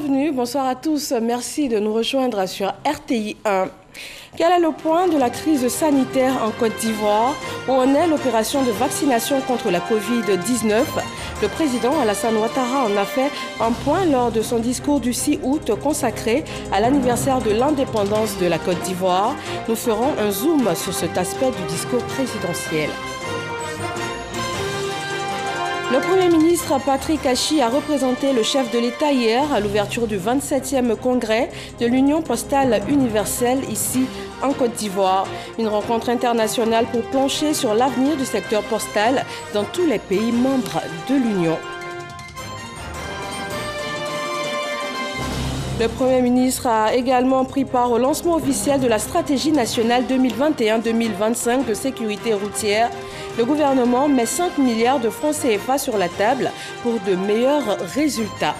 bienvenue, bonsoir à tous. Merci de nous rejoindre sur RTI 1. Quel est le point de la crise sanitaire en Côte d'Ivoire? Où en est l'opération de vaccination contre la Covid-19? Le président Alassane Ouattara en a fait un point lors de son discours du 6 août consacré à l'anniversaire de l'indépendance de la Côte d'Ivoire. Nous ferons un zoom sur cet aspect du discours présidentiel. Le Premier ministre Patrick Achi a représenté le chef de l'État hier à l'ouverture du 27e congrès de l'Union postale universelle ici en Côte d'Ivoire. Une rencontre internationale pour plancher sur l'avenir du secteur postal dans tous les pays membres de l'Union. Le Premier ministre a également pris part au lancement officiel de la stratégie nationale 2021-2025 de sécurité routière. Le gouvernement met 5 milliards de francs CFA sur la table pour de meilleurs résultats.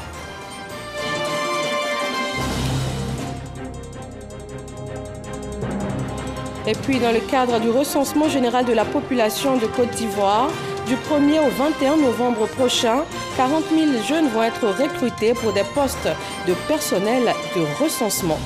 Et puis, dans le cadre du recensement général de la population de Côte d'Ivoire, du 1er au 21 novembre prochain, 40 000 jeunes vont être recrutés pour des postes de personnel de recensement.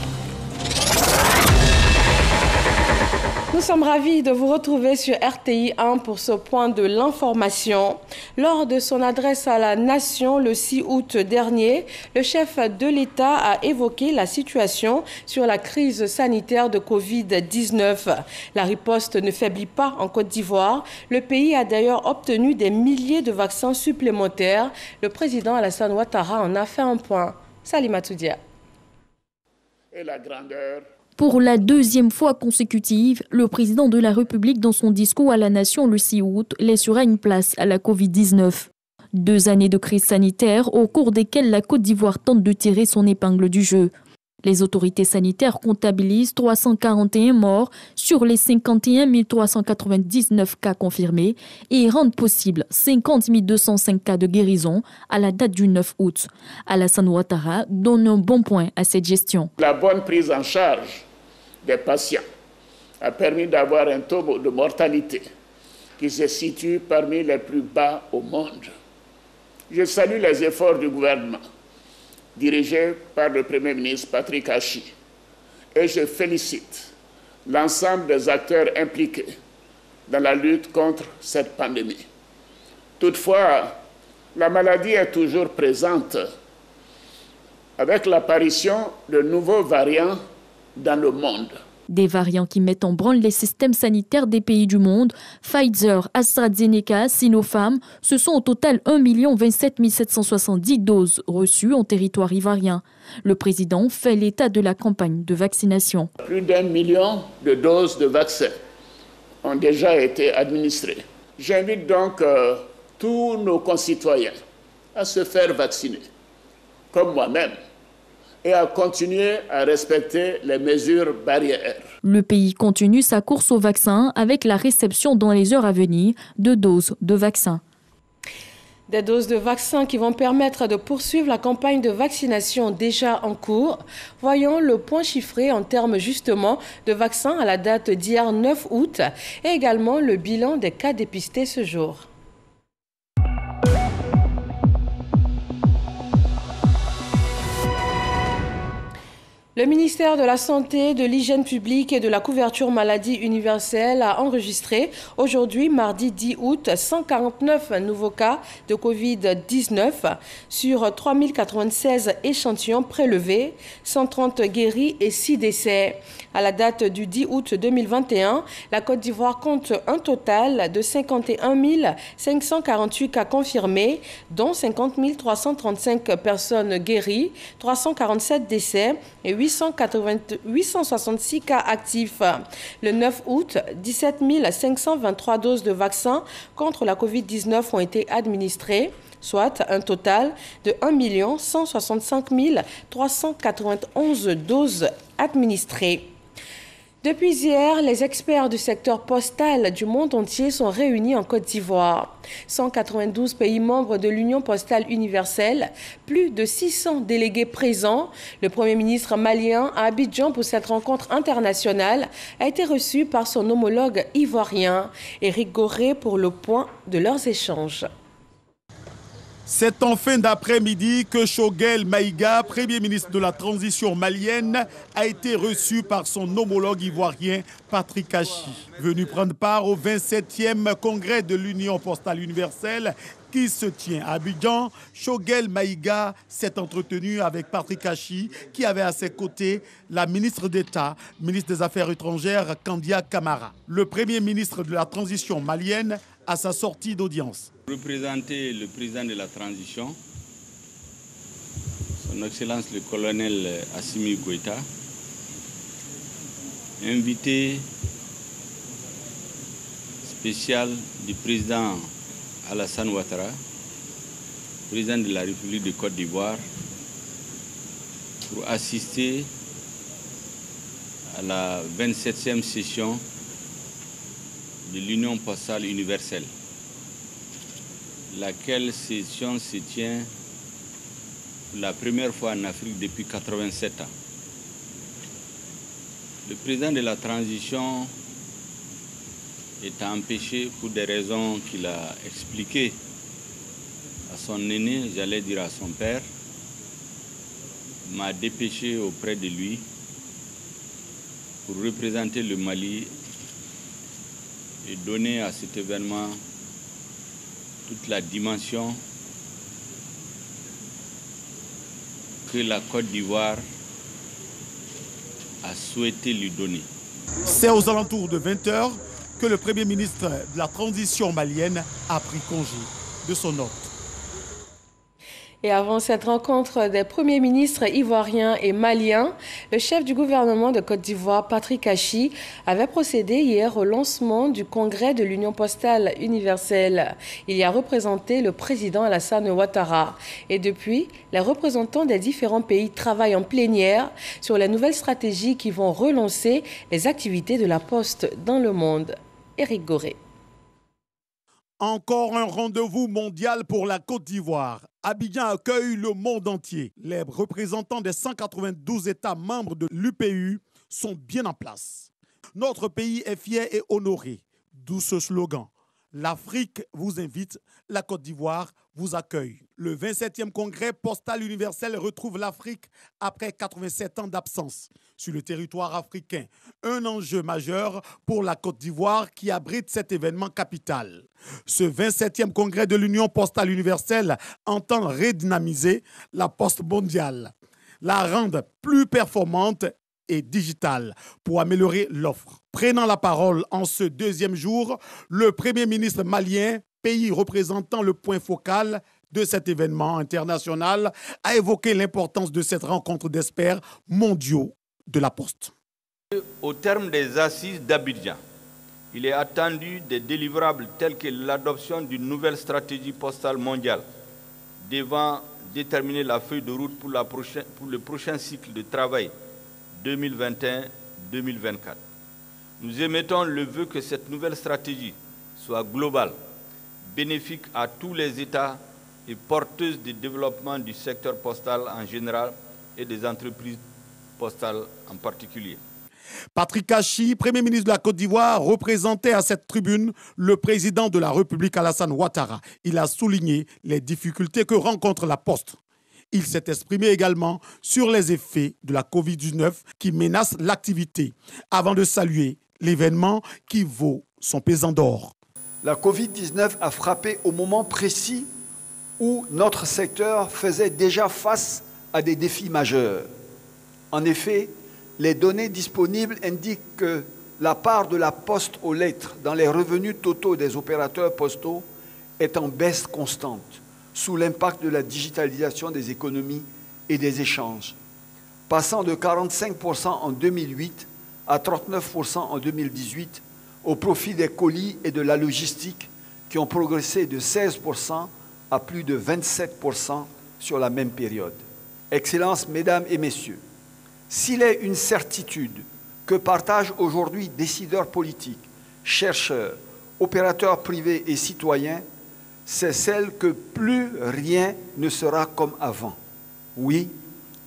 Nous sommes ravis de vous retrouver sur RTI 1 pour ce point de l'information. Lors de son adresse à la nation le 6 août dernier, le chef de l'État a évoqué la situation sur la crise sanitaire de Covid-19. La riposte ne faiblit pas en Côte d'Ivoire. Le pays a d'ailleurs obtenu des milliers de vaccins supplémentaires. Le président Alassane Ouattara en a fait un point. Salimata Dia. Et la grandeur. Pour la deuxième fois consécutive, le président de la République, dans son discours à la nation le 6 août, laissera une place à la Covid-19. 2 années de crise sanitaire au cours desquelles la Côte d'Ivoire tente de tirer son épingle du jeu. Les autorités sanitaires comptabilisent 341 morts sur les 51 399 cas confirmés et rendent possible 50 205 cas de guérison à la date du 9 août. Alassane Ouattara donne un bon point à cette gestion. La bonne prise en charge des patients a permis d'avoir un taux de mortalité qui se situe parmi les plus bas au monde. Je salue les efforts du gouvernement dirigé par le Premier ministre Patrick Achi et je félicite l'ensemble des acteurs impliqués dans la lutte contre cette pandémie. Toutefois, la maladie est toujours présente avec l'apparition de nouveaux variants dans le monde. Des variants qui mettent en branle les systèmes sanitaires des pays du monde. Pfizer, AstraZeneca, Sinopharm, ce sont au total 1 027 770 doses reçues en territoire ivoirien. Le président fait l'état de la campagne de vaccination. Plus d'1 million de doses de vaccins ont déjà été administrées. J'invite donc tous nos concitoyens à se faire vacciner, comme moi-même, et à continuer à respecter les mesures barrières. Le pays continue sa course au vaccin avec la réception dans les heures à venir de doses de vaccins. Des doses de vaccins qui vont permettre de poursuivre la campagne de vaccination déjà en cours. Voyons le point chiffré en termes justement de vaccins à la date d'hier 9 août et également le bilan des cas dépistés ce jour. Le ministère de la Santé, de l'Hygiène publique et de la couverture maladie universelle a enregistré aujourd'hui, mardi 10 août, 149 nouveaux cas de Covid-19 sur 3096 échantillons prélevés, 130 guéris et 6 décès. À la date du 10 août 2021, la Côte d'Ivoire compte un total de 51 548 cas confirmés, dont 50 335 personnes guéries, 347 décès et 866 cas actifs. Le 9 août, 17 523 doses de vaccins contre la Covid-19 ont été administrées, soit un total de 1 165 391 doses administrées. Depuis hier, les experts du secteur postal du monde entier sont réunis en Côte d'Ivoire. 192 pays membres de l'Union postale universelle, plus de 600 délégués présents. Le Premier ministre malien à Abidjan pour cette rencontre internationale a été reçu par son homologue ivoirien, Éric Gorée, pour le point de leurs échanges. C'est en fin d'après-midi que Choguel Maïga, Premier ministre de la transition malienne, a été reçu par son homologue ivoirien Patrick Kachi. Venu prendre part au 27e congrès de l'Union postale universelle qui se tient à Abidjan, Choguel Maïga s'est entretenu avec Patrick Kachi qui avait à ses côtés la ministre d'État, ministre des Affaires étrangères Kandia Camara. Le Premier ministre de la transition malienne à sa sortie d'audience. Représenter le président de la transition, son Excellence le colonel Assimi Goïta, invité spécial du président Alassane Ouattara, président de la République de Côte d'Ivoire, pour assister à la 27e session de l'Union postale universelle, laquelle session se tient pour la première fois en Afrique depuis 87 ans. Le président de la transition est empêché pour des raisons qu'il a expliquées à son aîné, j'allais dire à son père, m'a dépêché auprès de lui pour représenter le Mali et donner à cet événement toute la dimension que la Côte d'Ivoire a souhaité lui donner. C'est aux alentours de 20 h que le Premier ministre de la transition malienne a pris congé de son hôte. Et avant cette rencontre des premiers ministres ivoiriens et maliens, le chef du gouvernement de Côte d'Ivoire, Patrick Kachi, avait procédé hier au lancement du congrès de l'Union postale universelle. Il y a représenté le président Alassane Ouattara. Et depuis, les représentants des différents pays travaillent en plénière sur les nouvelles stratégies qui vont relancer les activités de la Poste dans le monde. Éric Goré. Encore un rendez-vous mondial pour la Côte d'Ivoire. Abidjan accueille le monde entier. Les représentants des 192 États membres de l'UPU sont bien en place. Notre pays est fier et honoré. D'où ce slogan. L'Afrique vous invite, la Côte d'Ivoire vous accueille. Le 27e congrès postal universel retrouve l'Afrique après 87 ans d'absence sur le territoire africain. Un enjeu majeur pour la Côte d'Ivoire qui abrite cet événement capital. Ce 27e congrès de l'Union postale universelle entend redynamiser la poste mondiale, la rendre plus performante et digitale pour améliorer l'offre. Prenant la parole en ce deuxième jour, le Premier ministre malien, pays représentant le point focal de cet événement international, a évoqué l'importance de cette rencontre d'experts mondiaux de la Poste. Au terme des assises d'Abidjan, il est attendu des délivrables tels que l'adoption d'une nouvelle stratégie postale mondiale devant déterminer la feuille de route pour le prochain cycle de travail 2021-2024. Nous émettons le vœu que cette nouvelle stratégie soit globale, bénéfique à tous les États et porteuse du développement du secteur postal en général et des entreprises postales en particulier. Patrick Kachi, Premier ministre de la Côte d'Ivoire, représentait à cette tribune le président de la République Alassane Ouattara. Il a souligné les difficultés que rencontre la Poste. Il s'est exprimé également sur les effets de la Covid-19 qui menacent l'activité, avant de saluer l'événement qui vaut son pesant d'or. La Covid-19 a frappé au moment précis où notre secteur faisait déjà face à des défis majeurs. En effet, les données disponibles indiquent que la part de la poste aux lettres dans les revenus totaux des opérateurs postaux est en baisse constante, sous l'impact de la digitalisation des économies et des échanges, passant de 45% en 2008 à 39% en 2018, au profit des colis et de la logistique qui ont progressé de 16% à plus de 27% sur la même période. Excellences, Mesdames et Messieurs, s'il est une certitude que partagent aujourd'hui décideurs politiques, chercheurs, opérateurs privés et citoyens, c'est celle que plus rien ne sera comme avant. Oui,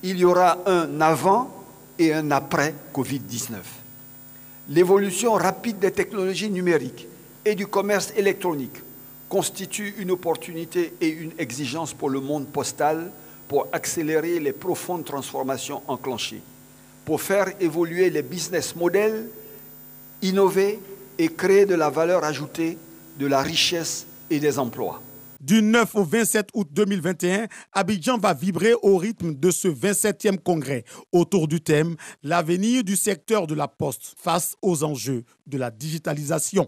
il y aura un avant et un après Covid-19. L'évolution rapide des technologies numériques et du commerce électronique constitue une opportunité et une exigence pour le monde postal pour accélérer les profondes transformations enclenchées, pour faire évoluer les business models, innover et créer de la valeur ajoutée, de la richesse et des emplois. Du 9 au 27 août 2021, Abidjan va vibrer au rythme de ce 27e congrès autour du thème « L'avenir du secteur de la poste face aux enjeux de la digitalisation ».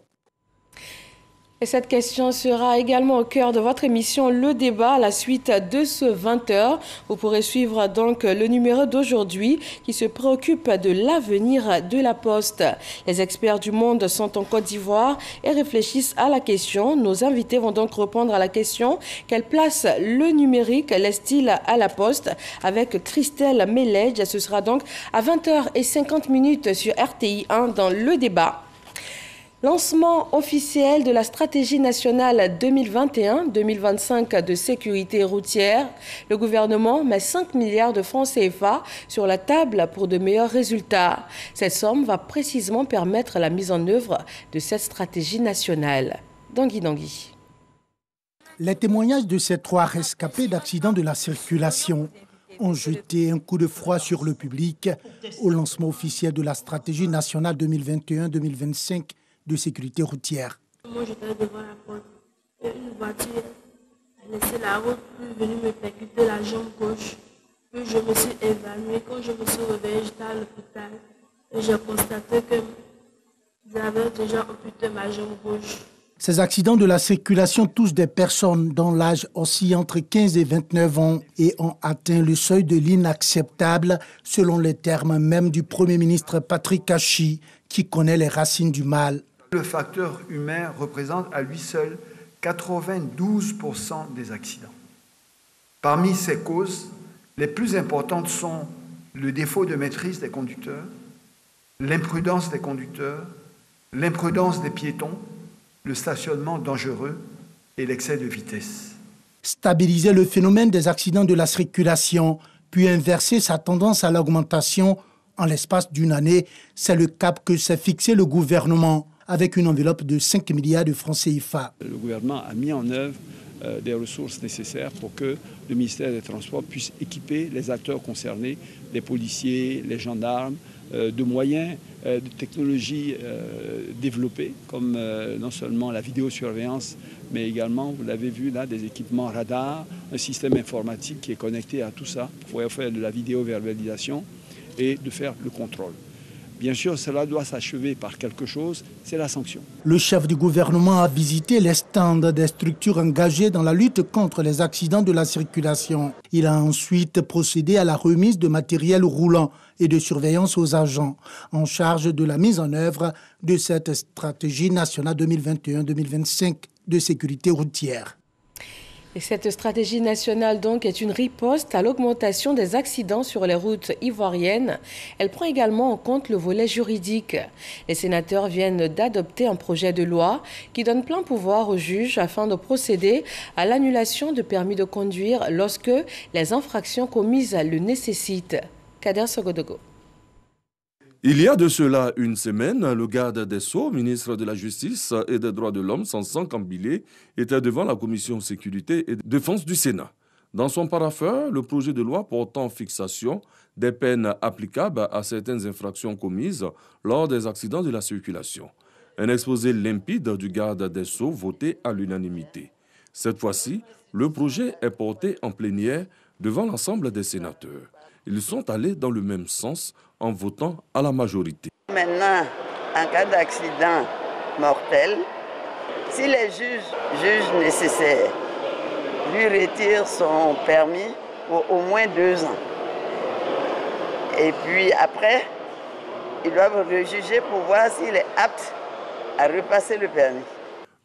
Et cette question sera également au cœur de votre émission Le Débat à la suite de ce 20h. Vous pourrez suivre donc le numéro d'aujourd'hui qui se préoccupe de l'avenir de la Poste. Les experts du monde sont en Côte d'Ivoire et réfléchissent à la question. Nos invités vont donc répondre à la question « Quelle place le numérique laisse-t-il à la Poste ?» avec Christelle Melledge. Ce sera donc à 20h50 sur RTI 1 dans Le Débat. Lancement officiel de la stratégie nationale 2021-2025 de sécurité routière. Le gouvernement met 5 milliards de francs CFA sur la table pour de meilleurs résultats. Cette somme va précisément permettre la mise en œuvre de cette stratégie nationale. Dangui. Les témoignages de ces 3 rescapés d'accidents de la circulation ont jeté un coup de froid sur le public au lancement officiel de la stratégie nationale 2021-2025 de sécurité routière. Moi, j'étais devant la porte. Et une voiture a laissé la route, puis venue me percuter la jambe gauche. Puis je me suis évanouie. Quand je me suis réveillée, j'étais à l'hôpital. Et j'ai constaté que j'avais déjà amputé ma jambe gauche. Ces accidents de la circulation touchent des personnes dont l'âge oscille entre 15 et 29 ans et ont atteint le seuil de l'inacceptable, selon les termes même du Premier ministre Patrick Kachi, qui connaît les racines du mal. Le facteur humain représente à lui seul 92% des accidents. Parmi ces causes, les plus importantes sont le défaut de maîtrise des conducteurs, l'imprudence des conducteurs, l'imprudence des piétons, le stationnement dangereux et l'excès de vitesse. Stabiliser le phénomène des accidents de la circulation, puis inverser sa tendance à l'augmentation en l'espace d'une année, c'est le cap que s'est fixé le gouvernement avec une enveloppe de 5 milliards de francs CFA. Le gouvernement a mis en œuvre des ressources nécessaires pour que le ministère des Transports puisse équiper les acteurs concernés, les policiers, les gendarmes, de moyens, de technologies développées, comme non seulement la vidéosurveillance, mais également, vous l'avez vu là, des équipements radars, un système informatique qui est connecté à tout ça pour faire de la vidéoverbalisation et de faire le contrôle. Bien sûr, cela doit s'achever par quelque chose, c'est la sanction. Le chef du gouvernement a visité les stands des structures engagées dans la lutte contre les accidents de la circulation. Il a ensuite procédé à la remise de matériel roulant et de surveillance aux agents en charge de la mise en œuvre de cette stratégie nationale 2021-2025 de sécurité routière. Et cette stratégie nationale donc est une riposte à l'augmentation des accidents sur les routes ivoiriennes. Elle prend également en compte le volet juridique. Les sénateurs viennent d'adopter un projet de loi qui donne plein pouvoir aux juges afin de procéder à l'annulation de permis de conduire lorsque les infractions commises le nécessitent. Kader Sogodogo. Il y a de cela une semaine, le garde des Sceaux, ministre de la Justice et des Droits de l'Homme, Sansan Kambilé, était devant la commission sécurité et défense du Sénat. Dans son parapheur, le projet de loi portant fixation des peines applicables à certaines infractions commises lors des accidents de la circulation. Un exposé limpide du garde des Sceaux voté à l'unanimité. Cette fois-ci, le projet est porté en plénière devant l'ensemble des sénateurs. Ils sont allés dans le même sens en votant à la majorité. Maintenant, en cas d'accident mortel, si les juges jugent nécessaire, lui retirent son permis pour au moins 2 ans. Et puis après, ils doivent le juger pour voir s'il est apte à repasser le permis.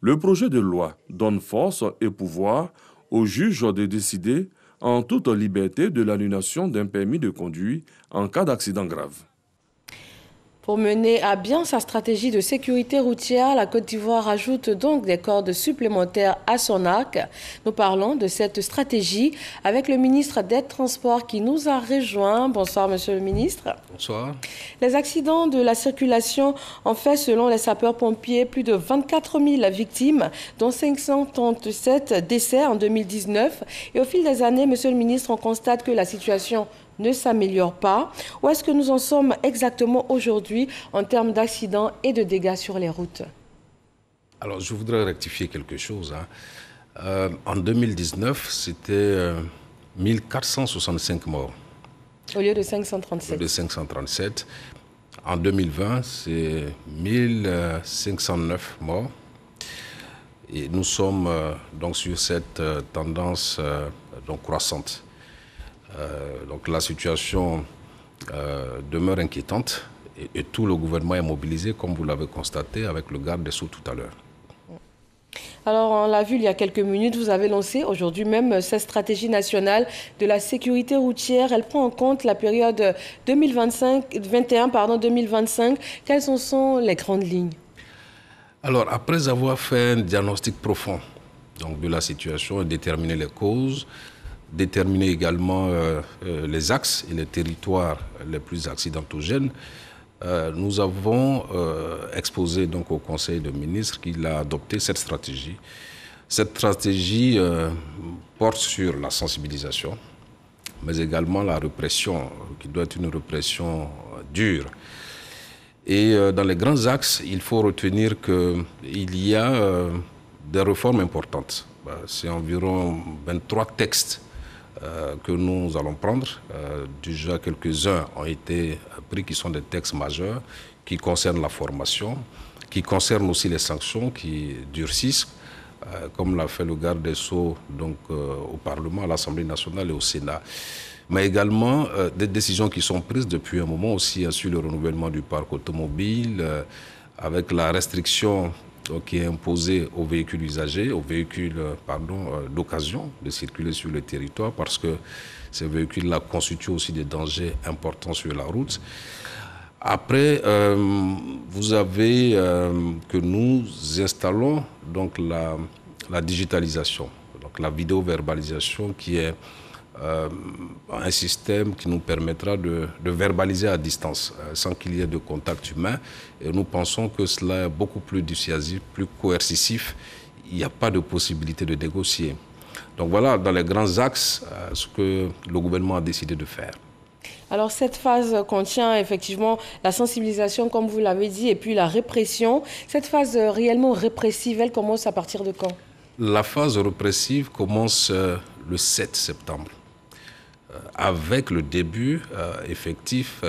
Le projet de loi donne force et pouvoir aux juges de décider en toute liberté de l'annulation d'un permis de conduire en cas d'accident grave. Pour mener à bien sa stratégie de sécurité routière, la Côte d'Ivoire ajoute donc des cordes supplémentaires à son arc. Nous parlons de cette stratégie avec le ministre des Transports qui nous a rejoint. Bonsoir, monsieur le ministre. Bonsoir. Les accidents de la circulation ont fait, selon les sapeurs-pompiers, plus de 24 000 victimes, dont 537 décès en 2019. Et au fil des années, monsieur le ministre, on constate que la situation ne s'améliore pas. Où est-ce que nous en sommes exactement aujourd'hui en termes d'accidents et de dégâts sur les routes? Alors, je voudrais rectifier quelque chose. En 2019, c'était 1465 morts. Au lieu de 537. Au lieu de 537. En 2020, c'est 1509 morts. Et nous sommes donc sur cette tendance donc croissante. Donc la situation demeure inquiétante et tout le gouvernement est mobilisé, comme vous l'avez constaté, avec le garde des Sceaux tout à l'heure. Alors, on l'a vu il y a quelques minutes, vous avez lancé aujourd'hui même cette stratégie nationale de la sécurité routière. Elle prend en compte la période 2021-2025. Quelles sont les grandes lignes? Alors, après avoir fait un diagnostic profond donc, de la situation et déterminer les causes, déterminer également les axes et les territoires les plus accidentogènes, nous avons exposé donc au Conseil des ministres qu'il a adopté cette stratégie. Cette stratégie porte sur la sensibilisation, mais également la répression, qui doit être une répression dure. Et dans les grands axes, il faut retenir qu'il y a des réformes importantes. C'est environ 23 textes que nous allons prendre. Déjà, quelques-uns ont été pris qui sont des textes majeurs, qui concernent la formation, qui concernent aussi les sanctions, qui durcissent, comme l'a fait le garde des Sceaux donc, au Parlement, à l'Assemblée nationale et au Sénat. Mais également des décisions qui sont prises depuis un moment aussi sur le renouvellement du parc automobile, avec la restriction qui est imposée aux véhicules usagers, aux véhicules d'occasion de circuler sur le territoire, parce que ces véhicules-là constituent aussi des dangers importants sur la route. Après, vous avez que nous installons donc la digitalisation, donc la vidéo-verbalisation qui est un système qui nous permettra de verbaliser à distance, sans qu'il y ait de contact humain. Et nous pensons que cela est beaucoup plus dissuasif, plus coercitif. Il n'y a pas de possibilité de négocier. Donc voilà, dans les grands axes, ce que le gouvernement a décidé de faire. Alors cette phase contient effectivement la sensibilisation, comme vous l'avez dit, et puis la répression. Cette phase réellement répressive, elle commence à partir de quand? La phase répressive commence le 7 septembre. Avec le début effectif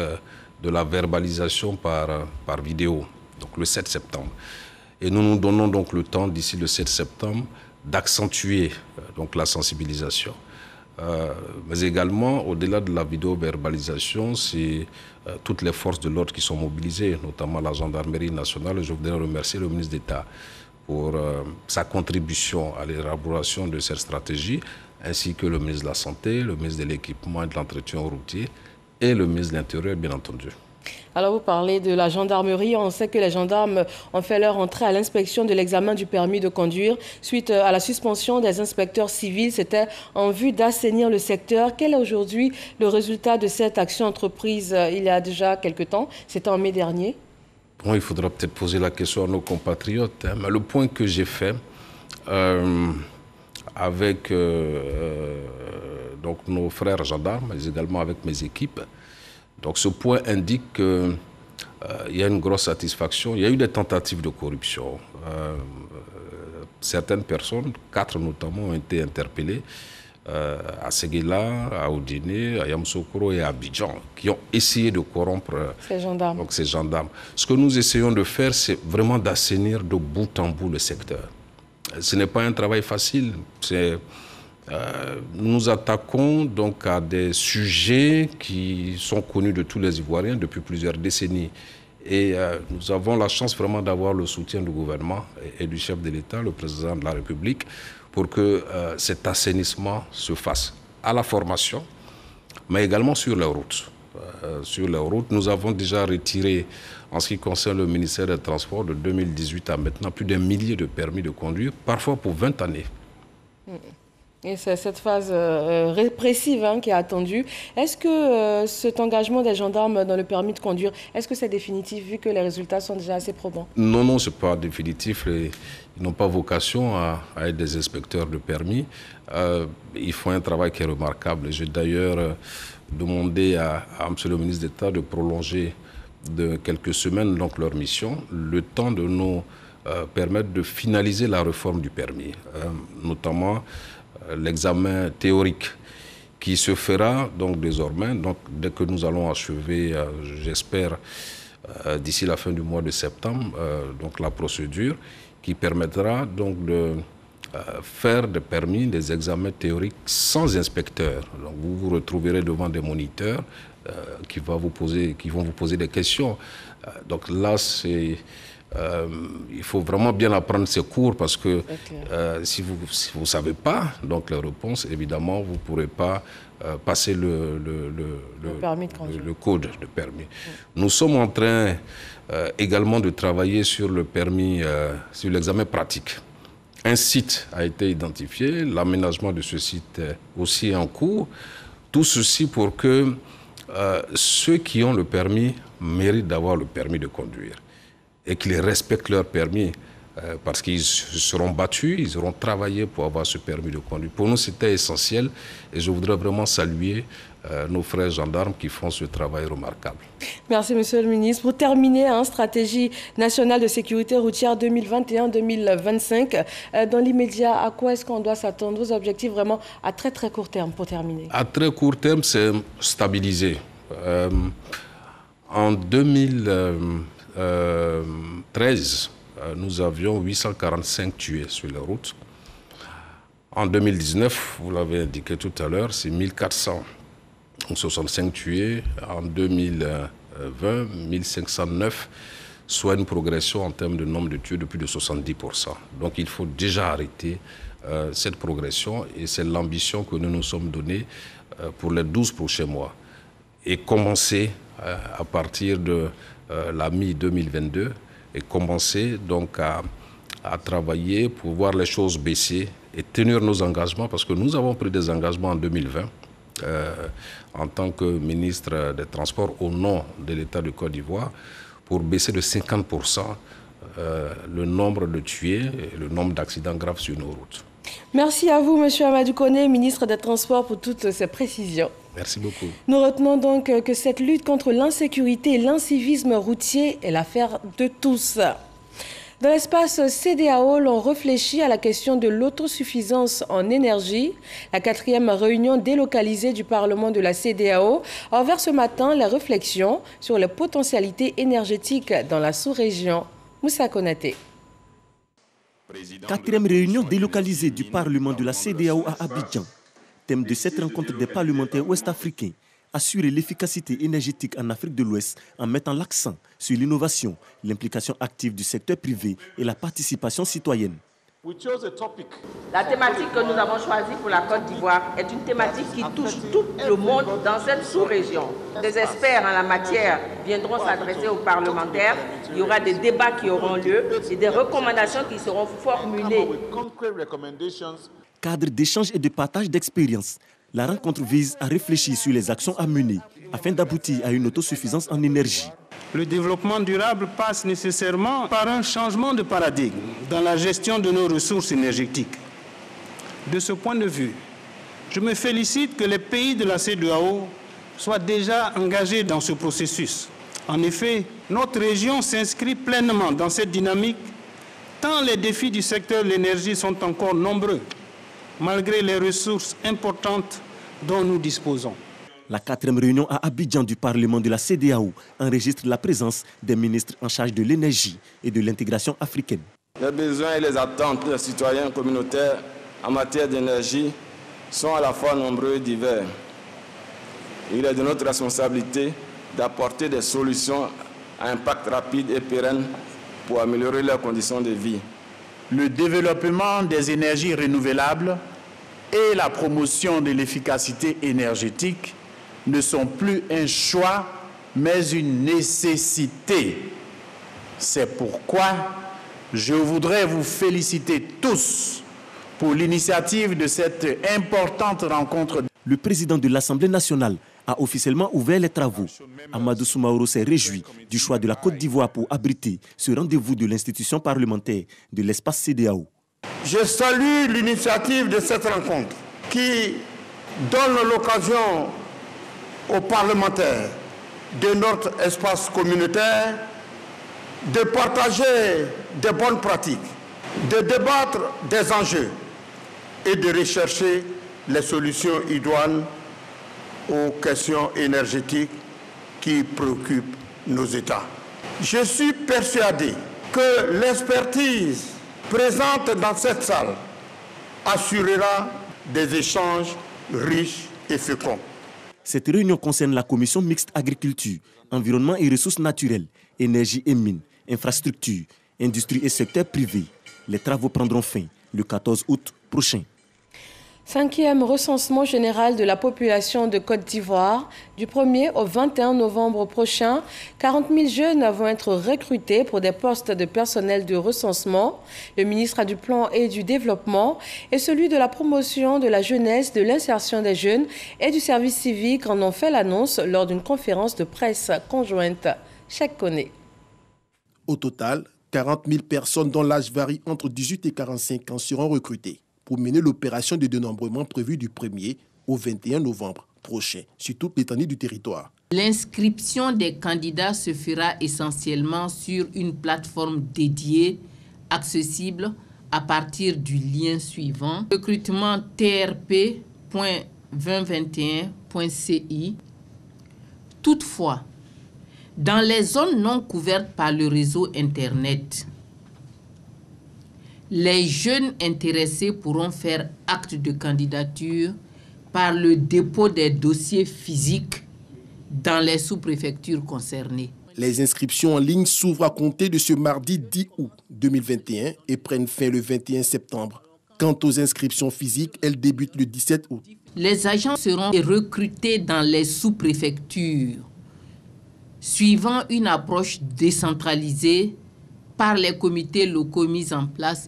de la verbalisation par vidéo, donc le 7 septembre. Et nous nous donnons donc le temps, d'ici le 7 septembre, d'accentuer donc la sensibilisation. Mais également, au-delà de la vidéo-verbalisation, c'est toutes les forces de l'ordre qui sont mobilisées, notamment la gendarmerie nationale. Je voudrais remercier le ministre d'État pour sa contribution à l'élaboration de cette stratégie, ainsi que le ministre de la Santé, le ministre de l'Équipement et de l'Entretien routier et le ministre de l'Intérieur, bien entendu. Alors vous parlez de la gendarmerie. On sait que les gendarmes ont fait leur entrée à l'inspection de l'examen du permis de conduire suite à la suspension des inspecteurs civils. C'était en vue d'assainir le secteur. Quel est aujourd'hui le résultat de cette action entreprise il y a déjà quelque temps? C'était en mai dernier. Bon, il faudra peut-être poser la question à nos compatriotes. Mais le point que j'ai fait avec donc nos frères gendarmes, mais également avec mes équipes, donc ce point indique qu'il y a une grosse satisfaction. Il y a eu des tentatives de corruption. Certaines personnes, 4 notamment, ont été interpellées à Séguéla, à Oudiné, à Yamoussoukro et à Abidjan, qui ont essayé de corrompre ces gendarmes. Ce que nous essayons de faire, c'est vraiment d'assainir de bout en bout le secteur. Ce n'est pas un travail facile. Nous attaquons donc à des sujets qui sont connus de tous les Ivoiriens depuis plusieurs décennies. Et nous avons la chance vraiment d'avoir le soutien du gouvernement et du chef de l'État, le président de la République, pour que cet assainissement se fasse à la formation, mais également sur les routes. sur les routes. Nous avons déjà retiré, en ce qui concerne le ministère des Transports, de 2018 à maintenant, plus d'1 millier de permis de conduire, parfois pour 20 années. Et c'est cette phase répressive qui est attendue. Est-ce que cet engagement des gendarmes dans le permis de conduire, est-ce que c'est définitif vu que les résultats sont déjà assez probants? Non, non, ce n'est pas définitif. Ils n'ont pas vocation à être des inspecteurs de permis. Ils font un travail qui est remarquable. J'ai d'ailleurs demandé à M. le ministre d'État de prolonger de quelques semaines donc, leur mission, le temps de nous permettre de finaliser la réforme du permis, notamment l'examen théorique qui se fera donc désormais, donc dès que nous allons achever, j'espère, d'ici la fin du mois de septembre, donc la procédure qui permettra donc de faire des permis, des examens théoriques sans inspecteur. Donc vous vous retrouverez devant des moniteurs qui vont vous poser des questions. Donc là, il faut vraiment bien apprendre ces cours parce que si vous ne savez pas donc les réponses, évidemment, vous ne pourrez pas passer le code de permis. Nous sommes en train également de travailler sur le permis, sur l'examen pratique. Un site a été identifié, l'aménagement de ce site est aussi en cours. Tout ceci pour que ceux qui ont le permis méritent d'avoir le permis de conduire et qu'ils respectent leur permis parce qu'ils seront battus, ils auront travaillé pour avoir ce permis de conduire. Pour nous, c'était essentiel et je voudrais vraiment saluer nos frères gendarmes qui font ce travail remarquable. Merci, Monsieur le ministre. Pour terminer, stratégie nationale de sécurité routière 2021-2025, dans l'immédiat, à quoi est-ce qu'on doit s'attendre? Vos objectifs vraiment à très très court terme pour terminer? À très court terme, c'est stabiliser. En 2013, nous avions 845 tués sur les routes. En 2019, vous l'avez indiqué tout à l'heure, c'est 1465 tués. En 2020, 1509, soit une progression en termes de nombre de tués de plus de 70%. Donc il faut déjà arrêter cette progression et c'est l'ambition que nous nous sommes donnée pour les 12 prochains mois. Et commencer à partir de la mi-2022 et commencer donc à travailler pour voir les choses baisser et tenir nos engagements parce que nous avons pris des engagements en 2020 en tant que ministre des Transports au nom de l'État de Côte d'Ivoire pour baisser de 50% le nombre de tués et le nombre d'accidents graves sur nos routes. Merci à vous, M. Amadou Koné, ministre des Transports, pour toutes ces précisions. Merci beaucoup. Nous retenons donc que cette lutte contre l'insécurité et l'incivisme routier est l'affaire de tous. Dans l'espace CEDEAO, l'on réfléchit à la question de l'autosuffisance en énergie. La 4e réunion délocalisée du Parlement de la CEDEAO a ouvert ce matin les réflexions sur les potentialités énergétiques dans la sous-région. Moussa Konaté. 4e réunion délocalisée du Parlement de la CEDEAO à Abidjan. Thème de cette rencontre des parlementaires ouest-africains, assurer l'efficacité énergétique en Afrique de l'Ouest en mettant l'accent sur l'innovation, l'implication active du secteur privé et la participation citoyenne. La thématique que nous avons choisie pour la Côte d'Ivoire est une thématique qui touche tout le monde dans cette sous-région. Des experts en la matière viendront s'adresser aux parlementaires. Il y aura des débats qui auront lieu et des recommandations qui seront formulées. Cadre d'échange et de partage d'expériences, la rencontre vise à réfléchir sur les actions à mener afin d'aboutir à une autosuffisance en énergie. Le développement durable passe nécessairement par un changement de paradigme dans la gestion de nos ressources énergétiques. De ce point de vue, je me félicite que les pays de la CEDEAO soient déjà engagés dans ce processus. En effet, notre région s'inscrit pleinement dans cette dynamique, tant les défis du secteur de l'énergie sont encore nombreux, malgré les ressources importantes dont nous disposons. La 4e réunion à Abidjan du Parlement de la CEDEAO enregistre la présence des ministres en charge de l'énergie et de l'intégration africaine. Les besoins et les attentes des citoyens communautaires en matière d'énergie sont à la fois nombreux et divers. Il est de notre responsabilité d'apporter des solutions à impact rapide et pérenne pour améliorer leurs conditions de vie. Le développement des énergies renouvelables et la promotion de l'efficacité énergétique ne sont plus un choix, mais une nécessité. C'est pourquoi je voudrais vous féliciter tous pour l'initiative de cette importante rencontre. Le président de l'Assemblée nationale a officiellement ouvert les travaux. Amadou Soumaoro s'est réjoui du choix de la Côte d'Ivoire pour abriter ce rendez-vous de l'institution parlementaire de l'espace CEDEAO. Je salue l'initiative de cette rencontre qui donne l'occasion aux parlementaires de notre espace communautaire de partager des bonnes pratiques, de débattre des enjeux et de rechercher les solutions idoines aux questions énergétiques qui préoccupent nos États. Je suis persuadé que l'expertise présente dans cette salle assurera des échanges riches et féconds. Cette réunion concerne la commission mixte agriculture, environnement et ressources naturelles, énergie et mines, infrastructures, industrie et secteur privé. Les travaux prendront fin le 14 août prochain. 5e recensement général de la population de Côte d'Ivoire. Du 1er au 21 novembre prochain, 40 000 jeunes vont être recrutés pour des postes de personnel de recensement. Le ministre du Plan et du Développement et celui de la promotion de la jeunesse, de l'insertion des jeunes et du service civique en ont fait l'annonce lors d'une conférence de presse conjointe. Cheikh Koné. Au total, 40 000 personnes dont l'âge varie entre 18 et 45 ans seront recrutées pour mener l'opération de dénombrement prévue du 1er au 21 novembre prochain sur toute l'étendue du territoire. L'inscription des candidats se fera essentiellement sur une plateforme dédiée, accessible à partir du lien suivant, recrutement trp.2021.ci. Toutefois, dans les zones non couvertes par le réseau Internet, les jeunes intéressés pourront faire acte de candidature par le dépôt des dossiers physiques dans les sous-préfectures concernées. Les inscriptions en ligne s'ouvrent à compter de ce mardi 10 août 2021 et prennent fin le 21 septembre. Quant aux inscriptions physiques, elles débutent le 17 août. Les agents seront recrutés dans les sous-préfectures, suivant une approche décentralisée par les comités locaux mis en place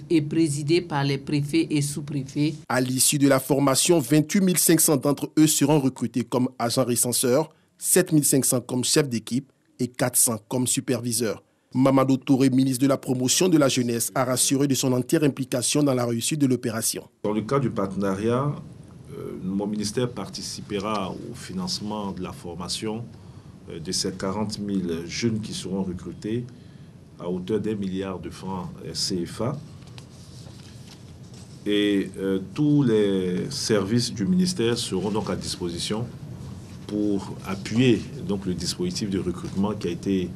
et présidés par les préfets et sous-préfets. À l'issue de la formation, 28 500 d'entre eux seront recrutés comme agents recenseurs, 7 500 comme chefs d'équipe et 400 comme superviseurs. Mamadou Touré, ministre de la Promotion de la Jeunesse, a rassuré de son entière implication dans la réussite de l'opération. Dans le cadre du partenariat, mon ministère participera au financement de la formation de ces 40 000 jeunes qui seront recrutés à hauteur d'1 milliard de francs CFA. Et tous les services du ministère seront donc à disposition pour appuyer donc, le dispositif de recrutement qui a été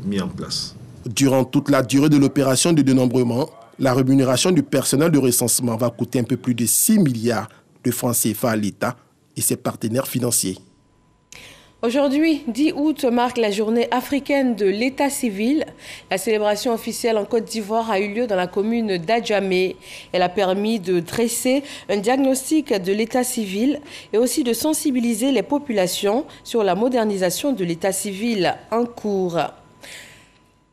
mis en place. Durant toute la durée de l'opération de dénombrement, la rémunération du personnel de recensement va coûter un peu plus de 6 milliards de francs CFA à l'État et ses partenaires financiers. Aujourd'hui, 10 août, marque la journée africaine de l'état civil. La célébration officielle en Côte d'Ivoire a eu lieu dans la commune d'Adjamé. Elle a permis de dresser un diagnostic de l'état civil et aussi de sensibiliser les populations sur la modernisation de l'état civil en cours.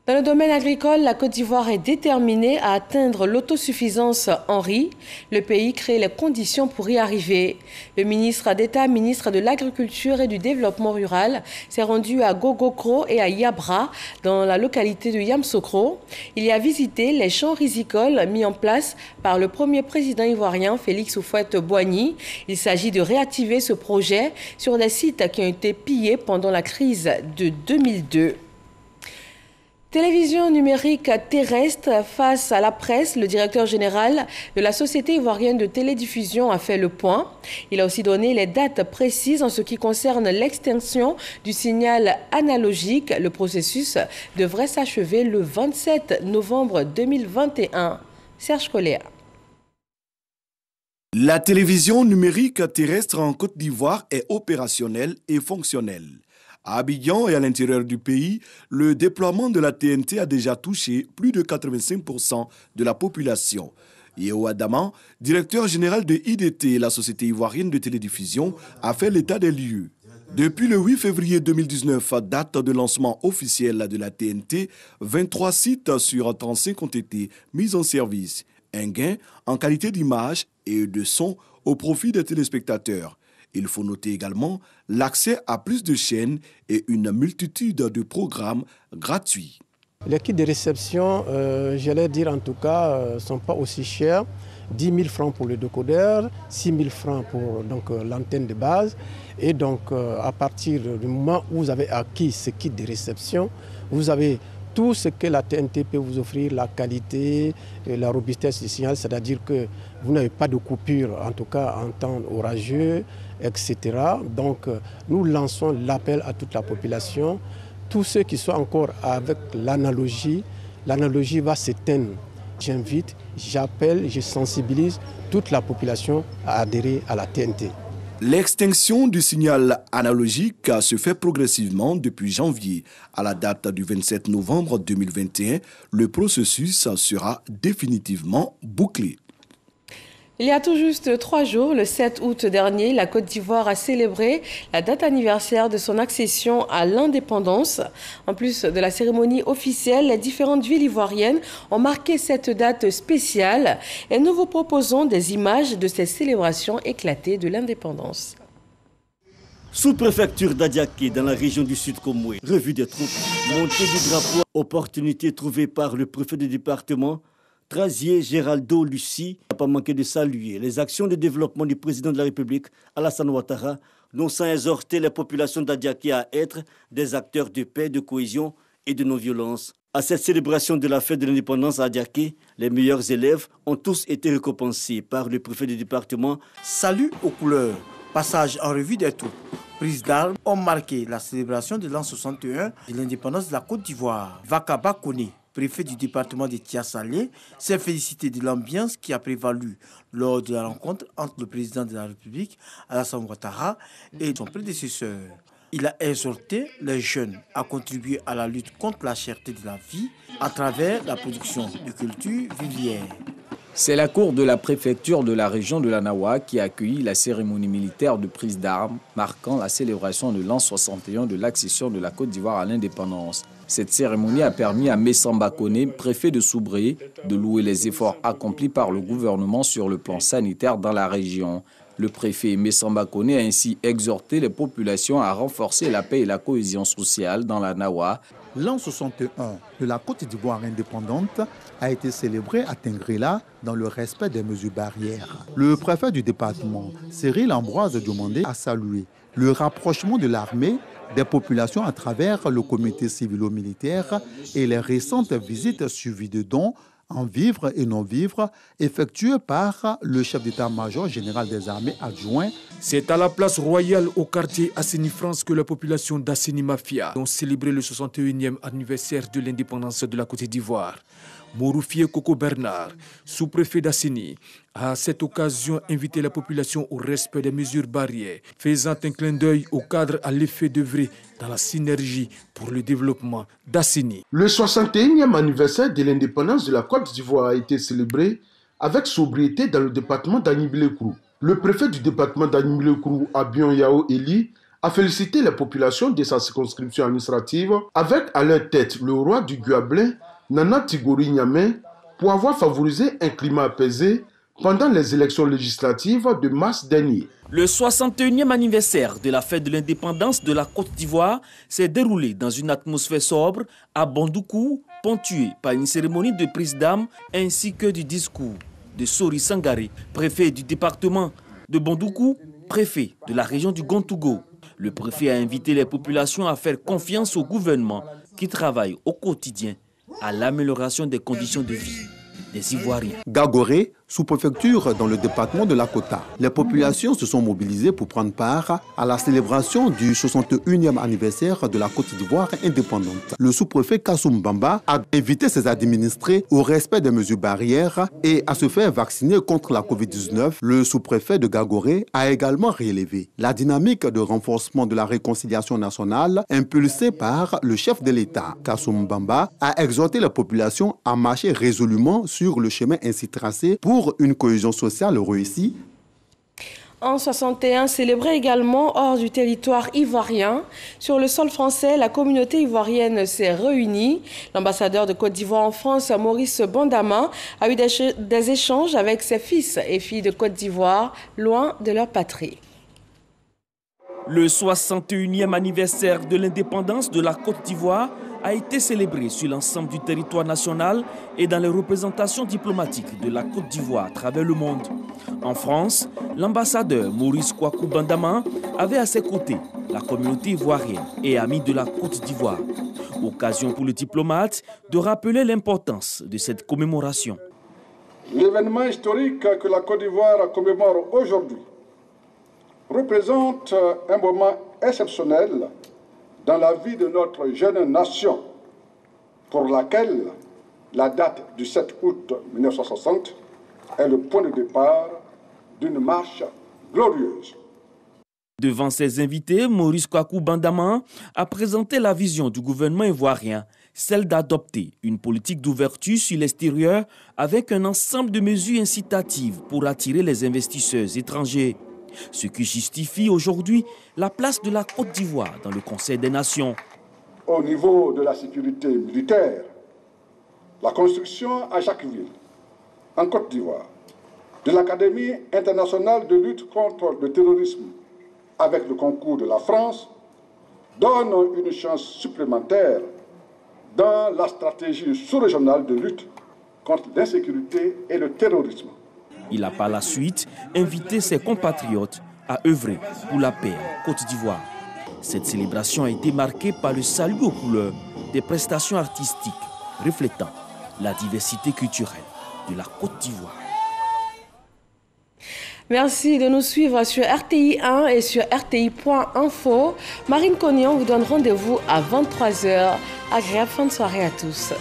Dans le domaine agricole, la Côte d'Ivoire est déterminée à atteindre l'autosuffisance en riz. Le pays crée les conditions pour y arriver. Le ministre d'État, ministre de l'Agriculture et du Développement rural, s'est rendu à Gogokro et à Yabra, dans la localité de Yamsokro. Il y a visité les champs rizicoles mis en place par le premier président ivoirien, Félix Houphouët-Boigny. Il s'agit de réactiver ce projet sur des sites qui ont été pillés pendant la crise de 2002. Télévision numérique terrestre face à la presse, le directeur général de la Société ivoirienne de télédiffusion a fait le point. Il a aussi donné les dates précises en ce qui concerne l'extinction du signal analogique. Le processus devrait s'achever le 27 novembre 2021. Serge Colléa. La télévision numérique terrestre en Côte d'Ivoire est opérationnelle et fonctionnelle. À Abidjan et à l'intérieur du pays, le déploiement de la TNT a déjà touché plus de 85% de la population. Yeo Adama, directeur général de IDT, la Société ivoirienne de télédiffusion, a fait l'état des lieux. Depuis le 8 février 2019, date de lancement officiel de la TNT, 23 sites sur 35 ont été mis en service. Un gain en qualité d'image et de son au profit des téléspectateurs. Il faut noter également l'accès à plus de chaînes et une multitude de programmes gratuits. Les kits de réception, j'allais dire en tout cas, ne sont pas aussi chers. 10 000 francs pour le décodeur, 6 000 francs pour l'antenne de base. Et donc, à partir du moment où vous avez acquis ce kit de réception, vous avez tout ce que la TNT peut vous offrir, la qualité, la robustesse du signal, c'est-à-dire que vous n'avez pas de coupure, en tout cas en temps orageux, etc. Donc, nous lançons l'appel à toute la population. Tous ceux qui sont encore avec l'analogie va s'éteindre. J'invite, j'appelle, je sensibilise toute la population à adhérer à la TNT. L'extinction du signal analogique se fait progressivement depuis janvier. À la date du 27 novembre 2021, le processus sera définitivement bouclé. Il y a tout juste 3 jours, le 7 août dernier, la Côte d'Ivoire a célébré la date anniversaire de son accession à l'indépendance. En plus de la cérémonie officielle, les différentes villes ivoiriennes ont marqué cette date spéciale et nous vous proposons des images de ces célébrations éclatées de l'indépendance. Sous-préfecture d'Adiaké, dans la région du Sud Komoué, revue des troupes, montée du drapeau, opportunité trouvée par le préfet du département, Trazier Géraldo Lucie n'a pas manqué de saluer les actions de développement du président de la République, Alassane Ouattara, non sans exhorter les populations d'Adiaké à être des acteurs de paix, de cohésion et de non-violence. À cette célébration de la fête de l'indépendance à Adiaké, les meilleurs élèves ont tous été récompensés par le préfet du département. Salut aux couleurs, passage en revue des troupes, prises d'armes ont marqué la célébration de l'an 61 de l'indépendance de la Côte d'Ivoire. Vakaba Kone, préfet du département de Tia-Salé, s'est félicité de l'ambiance qui a prévalu lors de la rencontre entre le président de la République, Alassane Ouattara, et son prédécesseur. Il a exhorté les jeunes à contribuer à la lutte contre la cherté de la vie à travers la production de cultures vivrières. C'est la cour de la préfecture de la région de la Nawa qui a accueilli la cérémonie militaire de prise d'armes marquant la célébration de l'an 61 de l'accession de la Côte d'Ivoire à l'indépendance. Cette cérémonie a permis à Messamba Kone, préfet de Soubré, de louer les efforts accomplis par le gouvernement sur le plan sanitaire dans la région. Le préfet Messamba Kone a ainsi exhorté les populations à renforcer la paix et la cohésion sociale dans la Nawa. L'an 61 de la Côte d'Ivoire indépendante a été célébré à Tingrela dans le respect des mesures barrières. Le préfet du département, Cyril Ambroise Diomandé, a salué le rapprochement de l'armée des populations à travers le comité civilo-militaire et les récentes visites suivies de dons en vivres et non-vivres effectuées par le chef d'état-major général des armées adjoint. C'est à la place royale au quartier Asseni France que la population d'Asseni Mafia ont célébré le 61e anniversaire de l'indépendance de la Côte d'Ivoire. Mouroufié Coco Bernard, sous-préfet d'Asseni, a à cette occasion invité la population au respect des mesures barrières, faisant un clin d'œil au cadre à l'effet d'œuvrer dans la synergie pour le développement d'Asseni. Le 61e anniversaire de l'indépendance de la Côte d'Ivoire a été célébré avec sobriété dans le département d'Agnibilé-Krou. Le préfet du département d'Agnibilé-Krou, Abion Yao Eli, a félicité la population de sa circonscription administrative avec à leur tête le roi du Guablin, Nana Tigori Niamey, pour avoir favorisé un climat apaisé pendant les élections législatives de mars dernier. Le 61e anniversaire de la fête de l'indépendance de la Côte d'Ivoire s'est déroulé dans une atmosphère sobre à Bandoukou, ponctuée par une cérémonie de prise d'armes ainsi que du discours de Sori Sangaré, préfet du département de Bandoukou, préfet de la région du Gontougo. Le préfet a invité les populations à faire confiance au gouvernement qui travaille au quotidien à l'amélioration des conditions de vie des Ivoiriens. Gagoré, sous-préfecture dans le département de la Kota. Les populations se sont mobilisées pour prendre part à la célébration du 61e anniversaire de la Côte d'Ivoire indépendante. Le sous-préfet Kassoum Bamba a invité ses administrés au respect des mesures barrières et à se faire vacciner contre la Covid-19. Le sous-préfet de Gagoré a également relevé la dynamique de renforcement de la réconciliation nationale impulsée par le chef de l'État. Kassoum Bamba a exhorté la population à marcher résolument sur le chemin ainsi tracé pour une cohésion sociale réussie. En 61, célébré également hors du territoire ivoirien. Sur le sol français, la communauté ivoirienne s'est réunie. L'ambassadeur de Côte d'Ivoire en France, Maurice Bondama, a eu des échanges avec ses fils et filles de Côte d'Ivoire, loin de leur patrie. Le 61e anniversaire de l'indépendance de la Côte d'Ivoire a été célébré sur l'ensemble du territoire national et dans les représentations diplomatiques de la Côte d'Ivoire à travers le monde. En France, l'ambassadeur Maurice Kwaku Bandama avait à ses côtés la communauté ivoirienne et amie de la Côte d'Ivoire. Occasion pour le diplomate de rappeler l'importance de cette commémoration. L'événement historique que la Côte d'Ivoire commémore aujourd'hui représente un moment exceptionnel dans la vie de notre jeune nation, pour laquelle la date du 7 août 1960 est le point de départ d'une marche glorieuse. Devant ses invités, Maurice Kwaku Bandama a présenté la vision du gouvernement ivoirien, celle d'adopter une politique d'ouverture sur l'extérieur avec un ensemble de mesures incitatives pour attirer les investisseurs étrangers. Ce qui justifie aujourd'hui la place de la Côte d'Ivoire dans le Conseil des Nations. Au niveau de la sécurité militaire, la construction à Jacquesville, en Côte d'Ivoire, de l'Académie internationale de lutte contre le terrorisme, avec le concours de la France, donne une chance supplémentaire dans la stratégie sous-régionale de lutte contre l'insécurité et le terrorisme. Il a par la suite invité ses compatriotes à œuvrer pour la paix en Côte d'Ivoire. Cette célébration a été marquée par le salut aux couleurs des prestations artistiques reflétant la diversité culturelle de la Côte d'Ivoire. Merci de nous suivre sur RTI 1 et sur RTI.info. Marine Cognon vous donne rendez-vous à 23h. Agréable fin de soirée à tous.